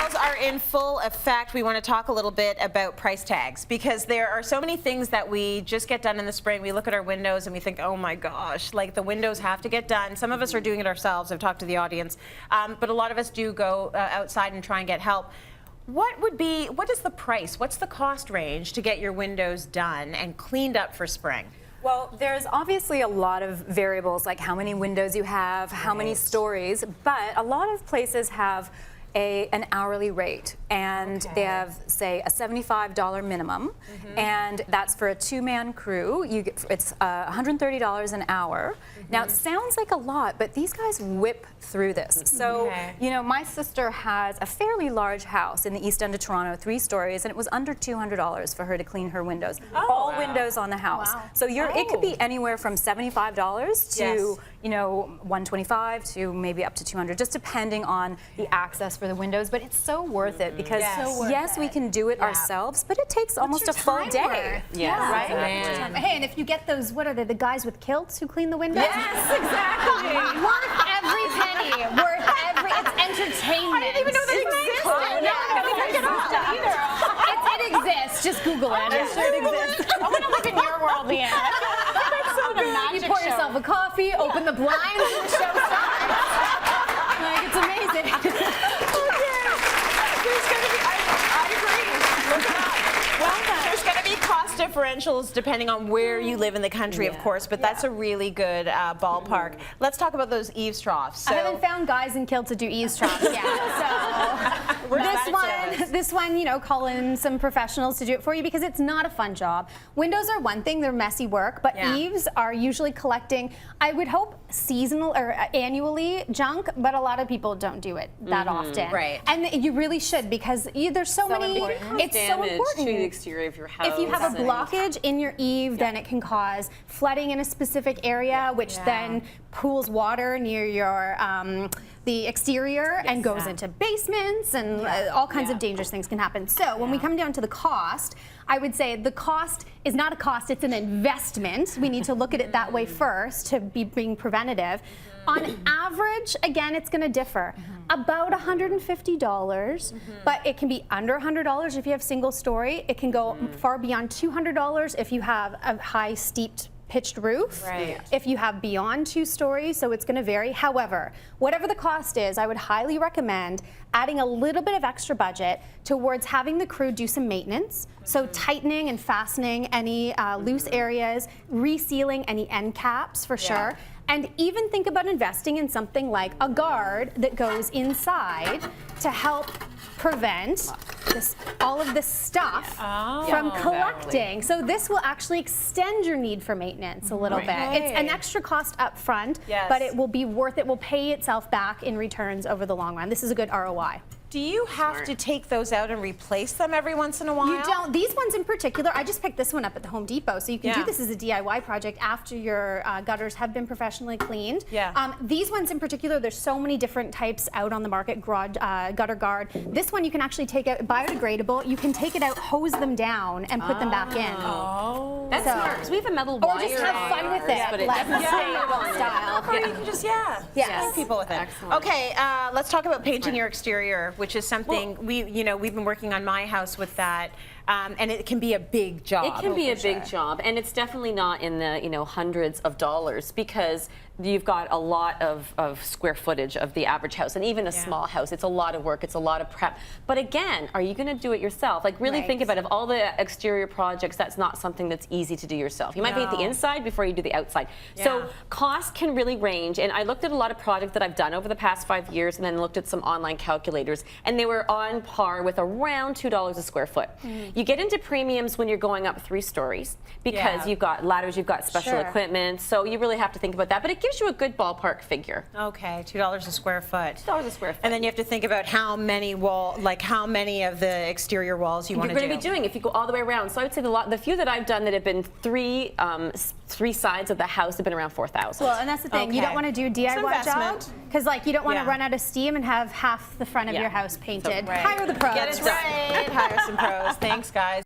sales are in full effect. We want to talk a little bit about price tags because there are so many things that we just get done in the spring. We look at our windows and we think, oh my gosh, like the windows have to get done. Some of us are doing it ourselves. I've talked to the audience, but a lot of us do go outside and try and get help. What is the price? What's the cost range to get your windows done and cleaned up for spring? Well, there's obviously a lot of variables, like how many windows you have, how many stories, but a lot of places have an hourly rate, and they have, say, a $75 minimum, and that's for a two-man crew. It's $130 an hour. Now, it sounds like a lot, but these guys whip through this. So, you know, my sister has a fairly large house in the East End of Toronto, 3 stories, and it was under $200 for her to clean her windows. All windows on the house. So it could be anywhere from $75 to, you know, $125 to maybe up to $200, just depending on the access for the windows. But it's so worth it because yes, we can do it ourselves, but it takes almost a full day. Right? Hey, and if you get those, what are they, the guys with kilts who clean the windows? Yes, exactly. Worth every penny. Worth every. It's entertainment. I didn't even know that existed. It exists. Just Google it. I'm sure it exists. I want to live in your world, Leigh-Ann. That's so good. You pour yourself a coffee, open the blinds, and the show starts. Like, it's amazing. There's going to be cost differentials depending on where you live in the country, of course, but that's a really good ballpark. Let's talk about those eavesdroughs. So, I haven't found guys in kilts to do eavesdroughs yet, so this one, you know, call in some professionals to do it for you because it's not a fun job. Windows are one thing, they're messy work, but eaves are usually collecting, I would hope, seasonal or annually junk, but a lot of people don't do it that often. Right. And you really should because there's so many, it's so important. To the exterior of your house. If you have a blockage in your eave, then it can cause flooding in a specific area, which then pools water near your the exterior and goes into basements, and all kinds of dangerous things can happen. So when we come down to the cost, I would say the cost is not a cost, it's an investment. We need to look at it that way first to be being preventative. On average, again, it's going to differ. About $150, but it can be under $100 if you have single story. It can go far beyond $200 if you have a high steeped pitched roof. If you have beyond 2 stories, so it's going to vary. However, whatever the cost is, I would highly recommend adding a little bit of extra budget towards having the crew do some maintenance. So tightening and fastening any loose areas, resealing any end caps for sure. And even think about investing in something like a guard that goes inside to help prevent all of this stuff from collecting. So this will actually extend your need for maintenance a little bit. It's an extra cost up front, but it will be worth it. Will pay itself back in returns over the long run. This is a good ROI. Do you have to take those out and replace them every once in a while? You don't. These ones in particular, I just picked this one up at the Home Depot, so you can do this as a DIY project after your gutters have been professionally cleaned. These ones in particular, there's so many different types out on the market, gutter guard. This one you can actually take out, biodegradable. You can take it out, hose them down, and put them back in. That's smart, because we have a metal wire. Or just have fun with it, like style. Or you can just, paint people with it. Excellent. Okay, let's talk about painting your exterior, which is something we've been working on my house with that, and it can be a big job. It can be a big job, and it's definitely not in the hundreds of dollars because you've got a lot of square footage of the average house, and even a small house, it's a lot of work, it's a lot of prep. But again, are you going to do it yourself? Like really think about it. Of all the exterior projects, that's not something that's easy to do yourself. You might paint the inside before you do the outside. So cost can really range, and I looked at a lot of projects that I've done over the past 5 years, and then looked at some online calculators, and they were on par with around $2 a square foot. You get into premiums when you're going up 3 stories because you've got ladders, you've got special equipment, so you really have to think about that. But it gives you a good ballpark figure. Okay, $2 a square foot. $2 a square foot. And then you have to think about how many how many of the exterior walls you want to do. You're going to be doing if you go all the way around. So I would say the few that I've done that have been three sides of the house have been around $4,000. Well, and that's the thing. You don't want to do a DIY job because you don't want to run out of steam and have half the front of your house painted. Hire the pros. Get it right. Hire some pros. Thanks, guys.